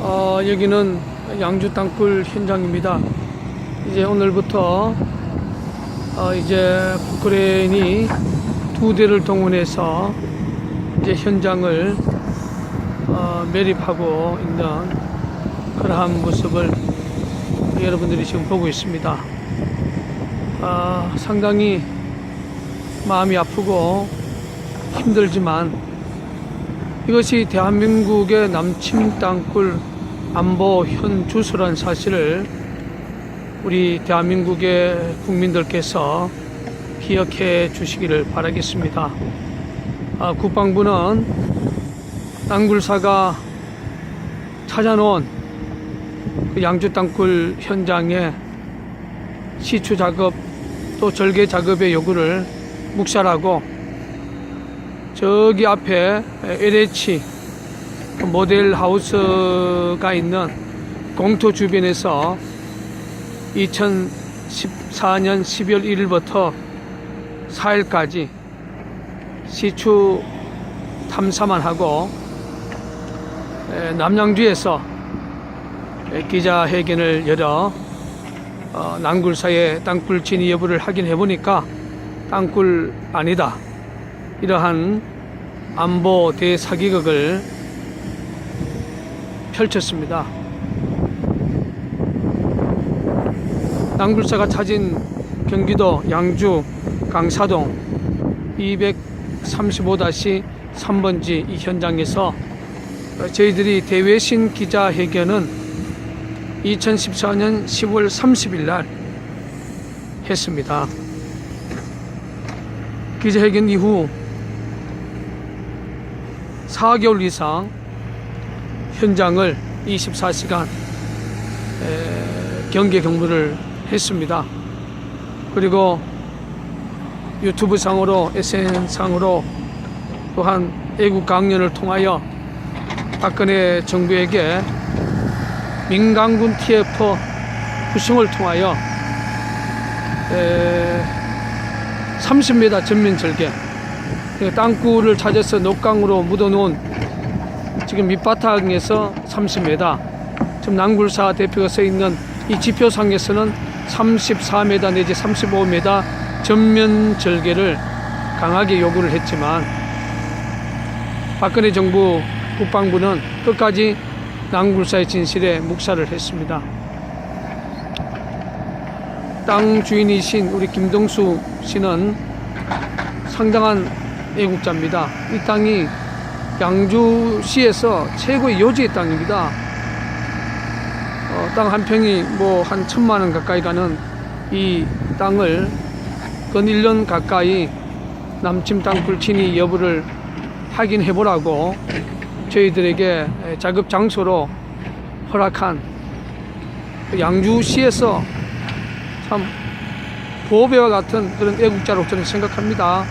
여기는 양주 땅굴 현장입니다. 이제 오늘부터 이제 포크레인이 2대를 동원해서 이제 현장을 매립하고 있는 그러한 모습을 여러분들이 지금 보고 있습니다. 상당히 마음이 아프고 힘들지만 이것이 대한민국의 남침 땅굴 안보 현주소라는 사실을 우리 대한민국의 국민들께서 기억해 주시기를 바라겠습니다. 국방부는 낭굴사가 찾아놓은 그 양주 땅굴 현장에 시추 작업 또 절개 작업의 요구를 묵살하고 저기 앞에 LH 모델 하우스가 있는 공터 주변에서 2014년 12월 1일부터 4일까지 시추 탐사만 하고 남양주에서 기자회견을 열어 낭굴사의 땅굴 진위 여부를 확인해 보니까 땅굴 아니다, 이러한 안보 대사기극을 펼쳤습니다. 낭굴사가 찾은 경기도 양주 강사동 235-3번지 이 현장에서 저희들이 대외신 기자회견은 2014년 10월 30일 날 했습니다. 기자회견 이후 4개월 이상 현장을 24시간 경계 근무를 했습니다. 그리고 유튜브 상으로 SN 상으로 또한 애국 강연을 통하여 박근혜 정부에게 민간군 TF 구성을 통하여 30m 전면 절개, 땅굴을 찾아서 녹강으로 묻어놓은 지금 밑바탕에서 30m, 지금 낭굴사 대표가 서 있는 이 지표상에서는 34m 내지 35m 전면 절개를 강하게 요구를 했지만 박근혜 정부 국방부는 끝까지 낭굴사의 진실에 묵살을 했습니다. 땅 주인이신 우리 김동수 씨는 상당한 애국자입니다. 이 땅이 양주시에서 최고의 요지의 땅입니다. 땅 한 평이 뭐 한 1,000만 원 가까이 가는 이 땅을 근 1년 가까이 남침 땅굴 진위 여부를 확인해 보라고 저희들에게 작업 장소로 허락한 양주시에서 참 보배와 같은 그런 애국자로 저는 생각합니다.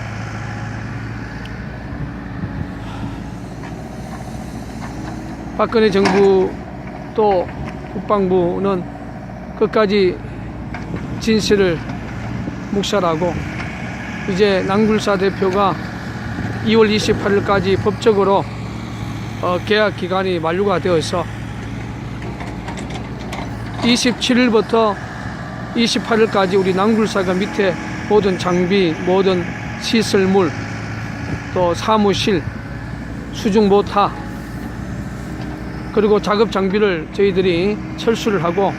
박근혜 정부 또 국방부는 끝까지 진실을 묵살하고 이제 낭굴사 대표가 2월 28일까지 법적으로 계약 기간이 만료가 되어서 27일부터 28일까지 우리 낭굴사가 밑에 모든 장비, 모든 시설물, 또 사무실, 수중 모타, 그리고 작업 장비를 저희들이 철수를 하고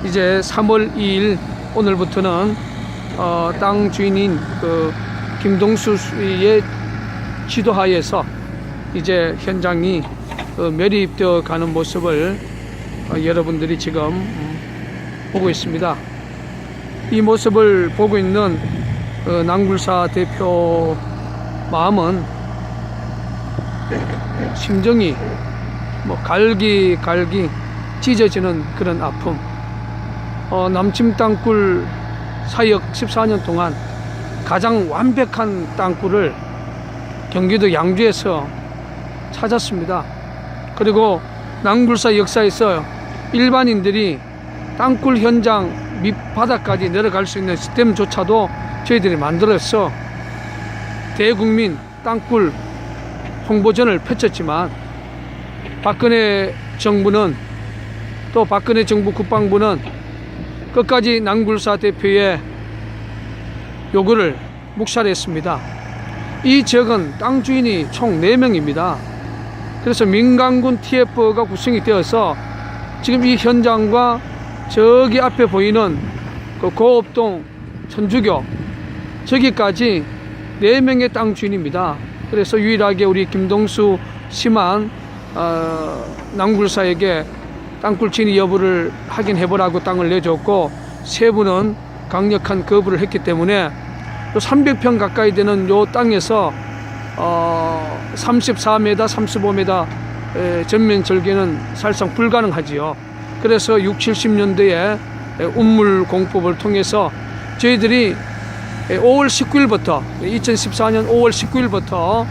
이제 3월 2일 오늘부터는 땅 주인인 그 김동수 씨의 지도하에서 이제 현장이 매립되어 가는 모습을 여러분들이 지금 보고 있습니다. 이 모습을 보고 있는 낭굴사 대표 마음은 심정이 뭐 갈기 찢어지는 그런 아픔. 남침 땅굴 사역 14년 동안 가장 완벽한 땅굴을 경기도 양주에서 찾았습니다. 그리고 낭굴사 역사에서 일반인들이 땅굴 현장 밑바닥까지 내려갈 수 있는 시스템조차도 저희들이 만들어서 대국민 땅굴 홍보전을 펼쳤지만 박근혜 정부는 또 박근혜 정부 국방부는 끝까지 난굴사 대표의 요구를 묵살했습니다. 이 지역은 땅 주인이 총 4명입니다. 그래서 민간군 TF가 구성이 되어서 지금 이 현장과 저기 앞에 보이는 그 고업동 천주교 저기까지 4명의 땅 주인입니다. 그래서 유일하게 우리 김동수 씨만 난굴사에게 땅굴 침입 여부를 확인해보라고 땅을 내줬고, 세 분은 강력한 거부를 했기 때문에 또 300평 가까이 되는 요 땅에서 34m, 35m 전면 절개는 사실상 불가능하지요. 그래서 60, 70년대에 운물 공법을 통해서 저희들이 5월 19일부터 2014년 5월 19일부터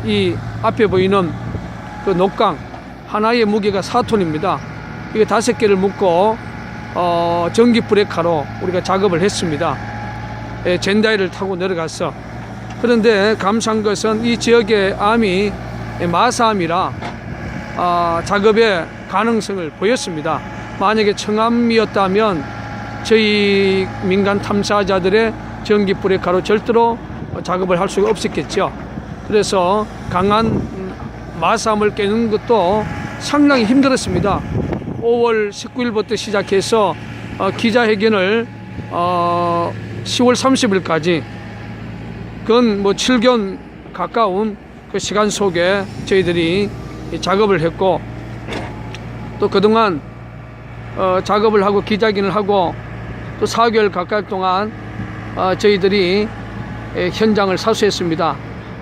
이 앞에 보이는 그 녹강 하나의 무게가 4톤입니다. 이게 5개를 묶고 전기 브레이크로 우리가 작업을 했습니다. 젠다이를 타고 내려갔어. 그런데 감사한 것은 이 지역의 암이 마사암이라 작업의 가능성을 보였습니다. 만약에 청암이었다면 저희 민간 탐사자들의 전기 브레이크로 절대로 작업을 할 수가 없었겠죠. 그래서 강한 마사암을 깨는 것도 상당히 힘들었습니다. 5월 19일부터 시작해서 기자회견을 10월 30일까지 그건 뭐 7개월 가까운 그 시간 속에 저희들이 작업을 했고, 또 그동안 작업을 하고 기자회견을 하고 또 4개월 가까이 동안 저희들이 현장을 사수했습니다.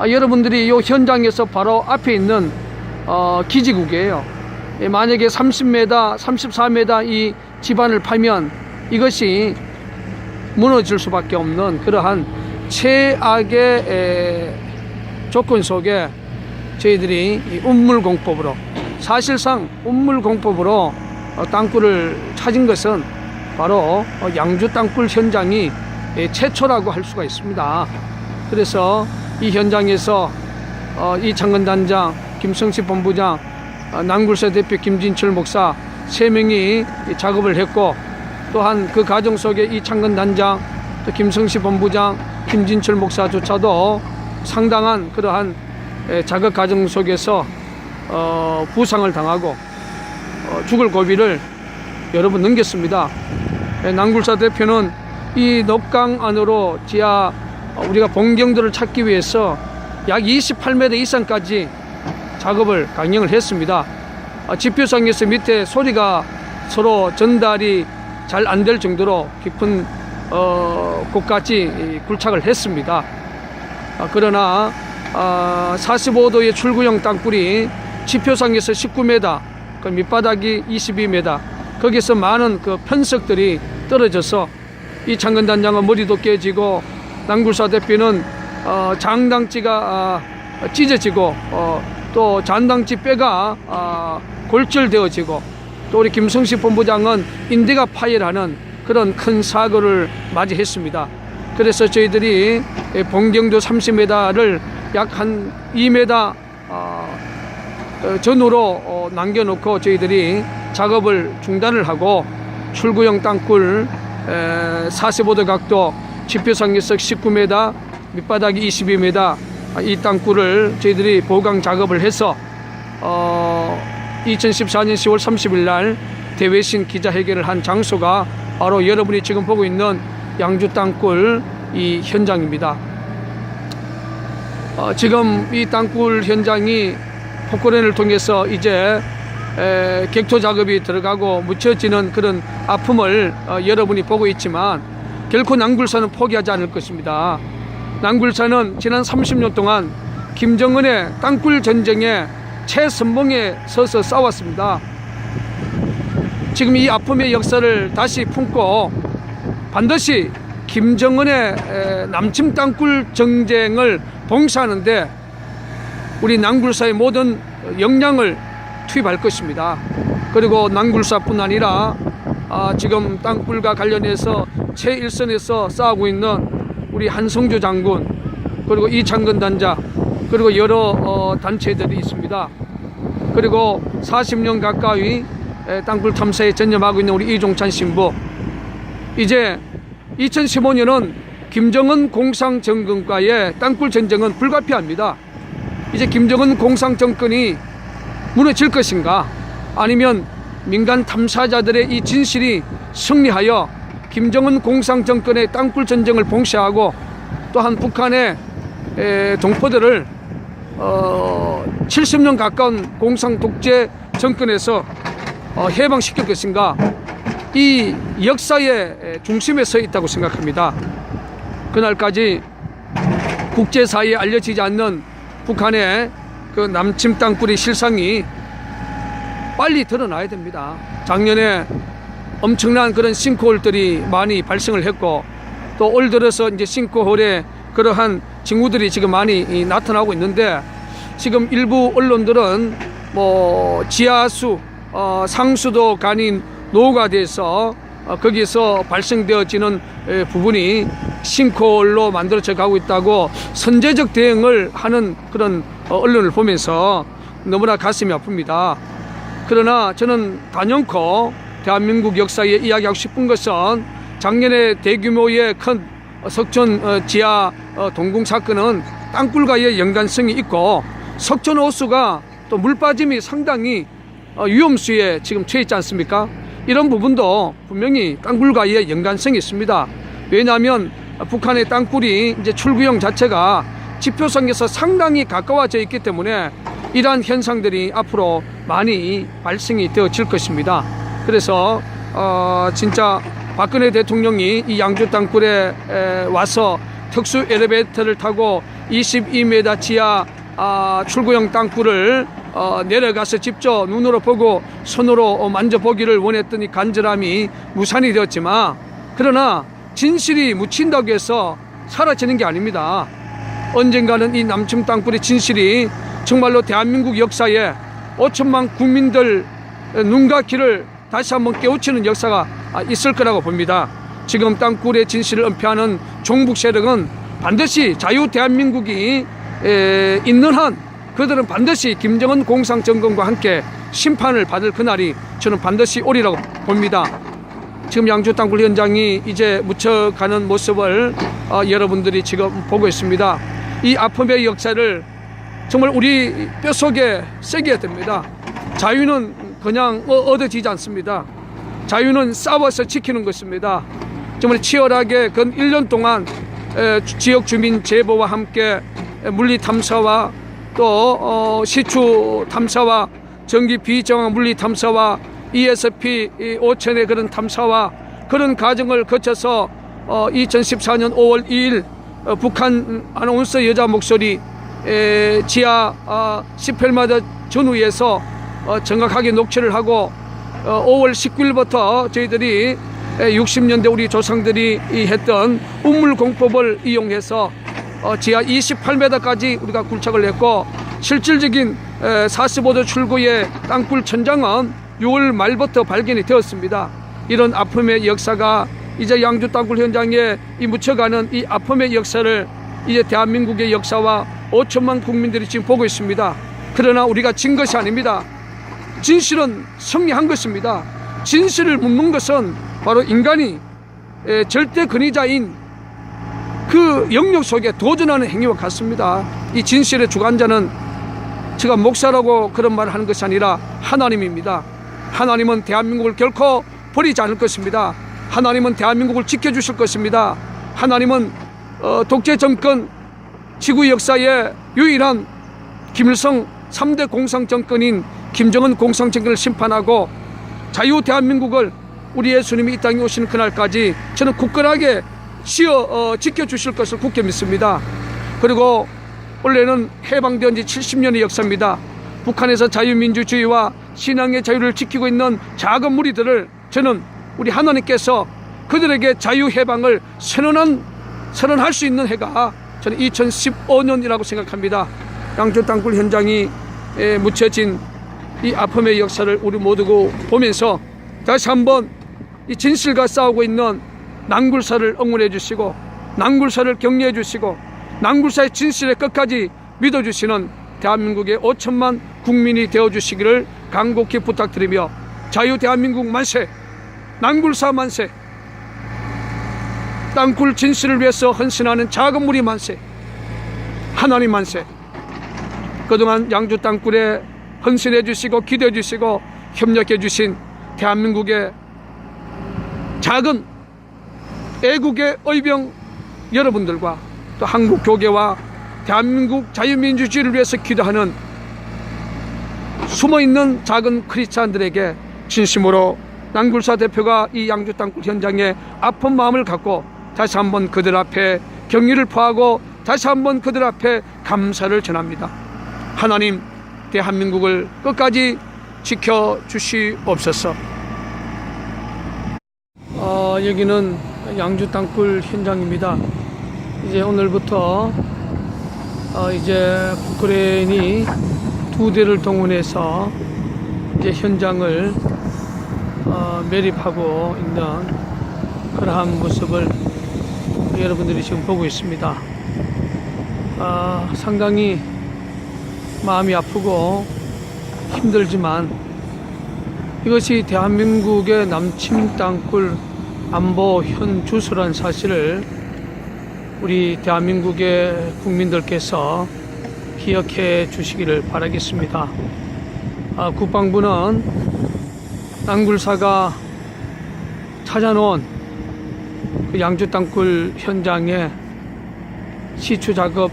여러분들이 이 현장에서 바로 앞에 있는 기지국이에요. 만약에 30m, 34m 이 지반을 파면 이것이 무너질 수밖에 없는 그러한 최악의 조건 속에 저희들이 이 운물공법으로, 사실상 운물공법으로 땅굴을 찾은 것은 바로 양주 땅굴 현장이 최초라고 할 수가 있습니다. 그래서 이 현장에서 이창근 단장, 김성식 본부장, 난굴사 대표 김진철 목사 3명이 작업을 했고, 또한 그 과정 속에 이창근 단장, 또 김성식 본부장, 김진철 목사조차도 상당한 그러한 작업 과정 속에서 부상을 당하고 죽을 고비를 여러 번 넘겼습니다. 난굴사 대표는 이 녹강 안으로 지하 우리가 본경도를 찾기 위해서 약 28m 이상까지 작업을 강행을 했습니다. 지표상에서 밑에 소리가 서로 전달이 잘 안 될 정도로 깊은 곳까지 굴착을 했습니다. 그러나 45도의 출구형 땅굴이 지표상에서 19m, 그 밑바닥이 22m, 거기서 많은 그 편석들이 떨어져서 이창근 단장은 머리도 깨지고, 난굴사 대표는 장당지가 찢어지고, 또 잔당지 뼈가 골절되어지고, 또 우리 김성식 본부장은 인대가 파열하는 그런 큰 사고를 맞이했습니다. 그래서 저희들이 본경도 30m를 약 한 2m 전후로 남겨놓고 저희들이 작업을 중단을 하고, 출구형 땅굴 45도 각도, 지표상에서 19m, 밑바닥이 22m 이 땅굴을 저희들이 보강 작업을 해서 2014년 10월 30일 날 대외신 기자회견을 한 장소가 바로 여러분이 지금 보고 있는 양주 땅굴 이 현장입니다. 지금 이 땅굴 현장이 포크레인을 통해서 이제 객토 작업이 들어가고 묻혀지는 그런 아픔을 여러분이 보고 있지만, 결코 난굴사는 포기하지 않을 것입니다. 난굴사는 지난 30년 동안 김정은의 땅굴 전쟁의 최선봉에 서서 싸웠습니다. 지금 이 아픔의 역사를 다시 품고 반드시 김정은의 남침 땅굴 전쟁을 봉사하는데 우리 난굴사의 모든 역량을 투입할 것입니다. 그리고 난굴사뿐 아니라 지금 땅굴과 관련해서 최일선에서 싸우고 있는 우리 한성주 장군, 그리고 이창근 단장, 그리고 여러 단체들이 있습니다. 그리고 40년 가까이 땅굴 탐사에 전념하고 있는 우리 이종찬 신부, 이제 2015년은 김정은 공상정권과의 땅굴 전쟁은 불가피합니다. 이제 김정은 공상정권이 무너질 것인가, 아니면 민간 탐사자들의 이 진실이 승리하여 김정은 공상정권의 땅굴 전쟁을 봉쇄하고 또한 북한의 동포들을 70년 가까운 공상 독재 정권에서 해방시킬 것인가, 이 역사의 중심에 서 있다고 생각합니다. 그날까지 국제사회에 알려지지 않는 북한의 그 남침 땅굴의 실상이 빨리 드러나야 됩니다. 작년에 엄청난 그런 싱크홀들이 많이 발생을 했고, 또 올 들어서 이제 싱크홀에 그러한 징후들이 지금 많이 나타나고 있는데, 지금 일부 언론들은 뭐 지하수, 상수도 간이 노후가돼서 거기서 발생되어지는 부분이 싱크홀로 만들어져 가고 있다고 선제적 대응을 하는 그런 언론을 보면서 너무나 가슴이 아픕니다. 그러나 저는 단연코 대한민국 역사에 이야기하고 싶은 것은, 작년에 대규모의 큰 석촌 지하 동궁 사건은 땅굴과의 연관성이 있고, 석촌 호수가 또 물빠짐이 상당히 위험수에 지금 처해 있지 않습니까? 이런 부분도 분명히 땅굴과의 연관성이 있습니다. 왜냐하면 북한의 땅굴이 이제 출구형 자체가 지표상에서 상당히 가까워져 있기 때문에 이러한 현상들이 앞으로 많이 발생이 되어질 것입니다. 그래서 진짜 박근혜 대통령이 이 양주 땅굴에 와서 특수 엘리베이터를 타고 22m 지하 출구형 땅굴을 내려가서 직접 눈으로 보고 손으로 만져보기를 원했던 이 간절함이 무산이 되었지만, 그러나 진실이 묻힌다고 해서 사라지는 게 아닙니다. 언젠가는 이 남침 땅굴의 진실이 정말로 대한민국 역사에 5천만 국민들 눈과 귀를 다시 한번 깨우치는 역사가 있을 거라고 봅니다. 지금 땅굴의 진실을 은폐하는 종북 세력은 반드시 자유 대한민국이 있는 한 그들은 반드시 김정은 공상정권과 함께 심판을 받을 그날이 저는 반드시 오리라고 봅니다. 지금 양주 땅굴 현장이 이제 묻혀가는 모습을 여러분들이 지금 보고 있습니다. 이 아픔의 역사를 정말 우리 뼛속에 새겨야 됩니다. 자유는 그냥 얻어지지 않습니다. 자유는 싸워서 지키는 것입니다. 정말 치열하게 근 1년 동안 지역 주민 제보와 함께 물리 탐사와 또 시추 탐사와 전기 비정황 물리 탐사와 ESP 5천의 그런 탐사와 그런 과정을 거쳐서 2014년 5월 2일 북한 아나운서 여자 목소리 지하 18m 전후에서 정확하게 녹취를 하고 5월 19일부터 저희들이 60년대 우리 조상들이 했던 우물공법을 이용해서 지하 28m까지 우리가 굴착을 했고, 실질적인 45도 출구의 땅굴 천장은 6월 말부터 발견이 되었습니다. 이런 아픔의 역사가 이제 양주 땅굴 현장에 묻혀가는 이 아픔의 역사를 이제 대한민국의 역사와 5천만 국민들이 지금 보고 있습니다. 그러나 우리가 진 것이 아닙니다. 진실은 승리한 것입니다. 진실을 묻는 것은 바로 인간이 절대 권위자인 그 영역 속에 도전하는 행위와 같습니다. 이 진실의 주관자는 제가 목사라고 그런 말을 하는 것이 아니라 하나님입니다. 하나님은 대한민국을 결코 버리지 않을 것입니다. 하나님은 대한민국을 지켜주실 것입니다. 하나님은 독재 정권 지구 역사의 유일한 김일성 3대 공상정권인 김정은 공상정권을 심판하고 자유 대한민국을 우리 예수님이 이 땅에 오시는 그날까지 저는 굳건하게 지켜주실 것을 굳게 믿습니다. 그리고 원래는 해방된 지 70년의 역사입니다. 북한에서 자유민주주의와 신앙의 자유를 지키고 있는 작은 무리들을 저는 우리 하나님께서 그들에게 자유해방을 선언할 수 있는 해가 저는 2015년이라고 생각합니다. 양주 땅굴 현장이 묻혀진 이 아픔의 역사를 우리 모두가 보면서 다시 한번 이 진실과 싸우고 있는 낭굴사를 응원해 주시고, 낭굴사를 격려해 주시고, 낭굴사의 진실에 끝까지 믿어주시는 대한민국의 5천만 국민이 되어주시기를 간곡히 부탁드리며 자유 대한민국 만세, 난굴사 만세, 땅굴 진실을 위해서 헌신하는 작은 무리 만세, 하나님 만세. 그동안 양주 땅굴에 헌신해 주시고 기도해 주시고 협력해 주신 대한민국의 작은 애국의 의병 여러분들과 또 한국 교계와 대한민국 자유민주주의를 위해서 기도하는 숨어있는 작은 크리스찬들에게 진심으로 난굴사 대표가 이 양주 땅굴 현장에 아픈 마음을 갖고 다시 한번 그들 앞에 경의를 표하고 다시 한번 그들 앞에 감사를 전합니다. 하나님, 대한민국을 끝까지 지켜주시옵소서. 여기는 양주 땅굴 현장입니다. 이제 오늘부터 이제 북크레인이 2대를 동원해서 이제 현장을 매립하고 있는 그러한 모습을 여러분들이 지금 보고 있습니다. 상당히 마음이 아프고 힘들지만 이것이 대한민국의 남침 땅굴 안보 현주소라는 사실을 우리 대한민국의 국민들께서 기억해 주시기를 바라겠습니다. 국방부는 난굴사가 찾아놓은 그 양주 땅굴 현장에 시추 작업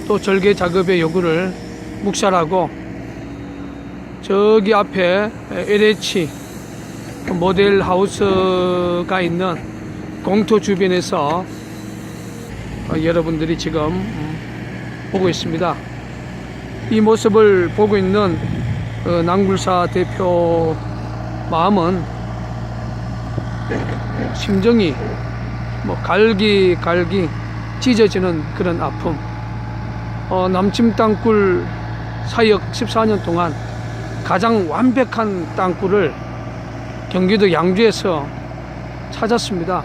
또 절개 작업의 요구를 묵살하고 저기 앞에 LH 모델 하우스가 있는 공터 주변에서 여러분들이 지금 보고 있습니다. 이 모습을 보고 있는 난굴사 대표 마음은 심정이 갈기 찢어지는 그런 아픔. 남침 땅굴 사역 14년 동안 가장 완벽한 땅굴을 경기도 양주에서 찾았습니다.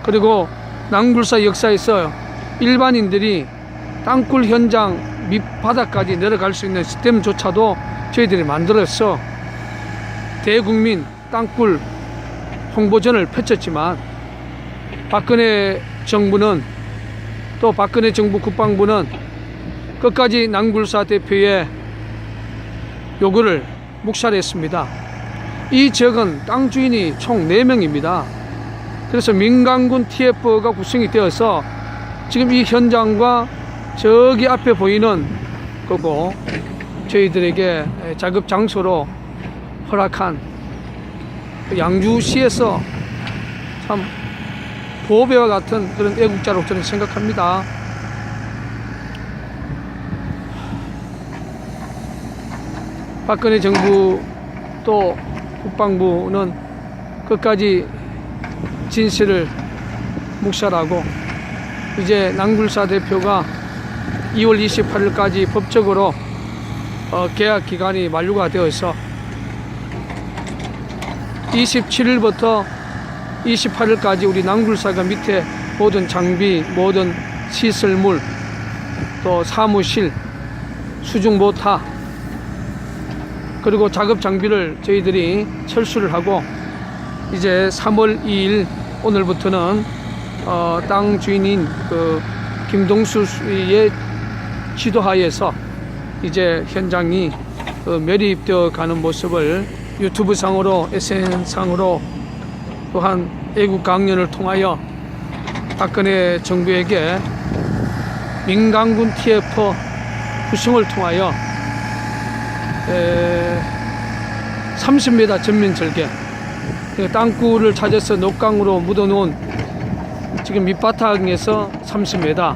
그리고 난굴사 역사에서 일반인들이 땅굴 현장 밑바닥까지 내려갈 수 있는 시스템조차도 저희들이 만들어서 대국민 땅굴 홍보전을 펼쳤지만 박근혜 정부는 또 박근혜 정부 국방부는 끝까지 난굴사 대표의 요구를 묵살했습니다. 이 지역은 땅 주인이 총 4명입니다. 그래서 민간군 TF가 구성이 되어서 지금 이 현장과 저기 앞에 보이는 거고 저희들에게 작업 장소로 허락한 양주시에서 참 보배와 같은 그런 애국자로 저는 생각합니다. 박근혜 정부 또 국방부는 끝까지 진실을 묵살하고 이제 난굴사 대표가 2월 28일까지 법적으로 계약 기간이 만료가 되어서 27일부터 28일까지 우리 난굴사가 밑에 모든 장비, 모든 시설물, 또 사무실, 수중 모타, 그리고 작업 장비를 저희들이 철수를 하고 이제 3월 2일 오늘부터는 땅 주인인 그 김동수의 지도하에서 이제 현장이 매립되어 가는 모습을 유튜브 상으로 SN 상으로 또한 애국 강연을 통하여 박근혜 정부에게 민간군 TF 구성을 통하여 30m 전면 절개 땅굴을 찾아서 녹강으로 묻어놓은 지금 밑바탕에서 30m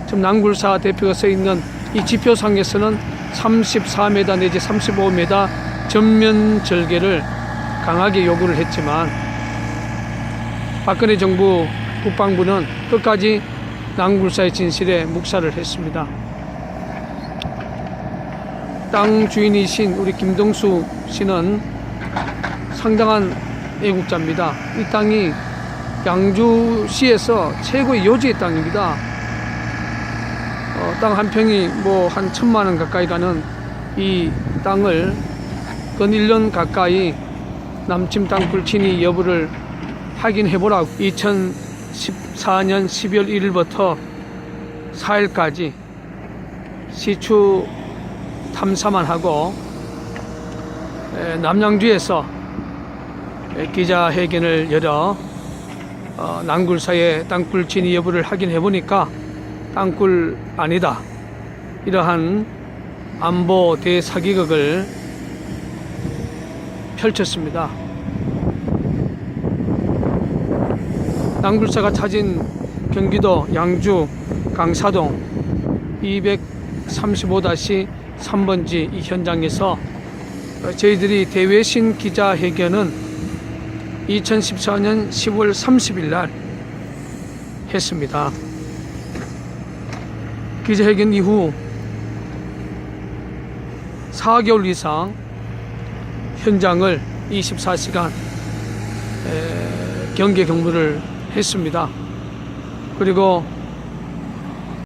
지금 난굴사 대표가 서 있는 이 지표상에서는 34m 내지 35m 전면 절개를 강하게 요구를 했지만 박근혜 정부 국방부는 끝까지 난굴사의 진실에 묵살을 했습니다. 땅 주인이신 우리 김동수 씨는 상당한 애국자입니다. 이 땅이 양주시에서 최고의 요지의 땅입니다. 땅 한 평이 뭐 한 1,000만 원 가까이 가는 이 땅을 근 1년 가까이 남침 땅 불친이 여부를 확인해 보라고 2014년 12월 1일부터 4일까지 시추 탐사만 하고 남양주에서 기자회견을 열어 낭굴사의 땅굴 진위 여부를 확인해 보니까 땅굴 아니다, 이러한 안보 대사기극을 펼쳤습니다. 낭굴사가 찾은 경기도 양주 강사동 235-3번지 이 현장에서 저희들이 대외신 기자회견은 2014년 10월 30일 날 했습니다. 기자회견 이후 4개월 이상 현장을 24시간 경계 근무를 했습니다. 그리고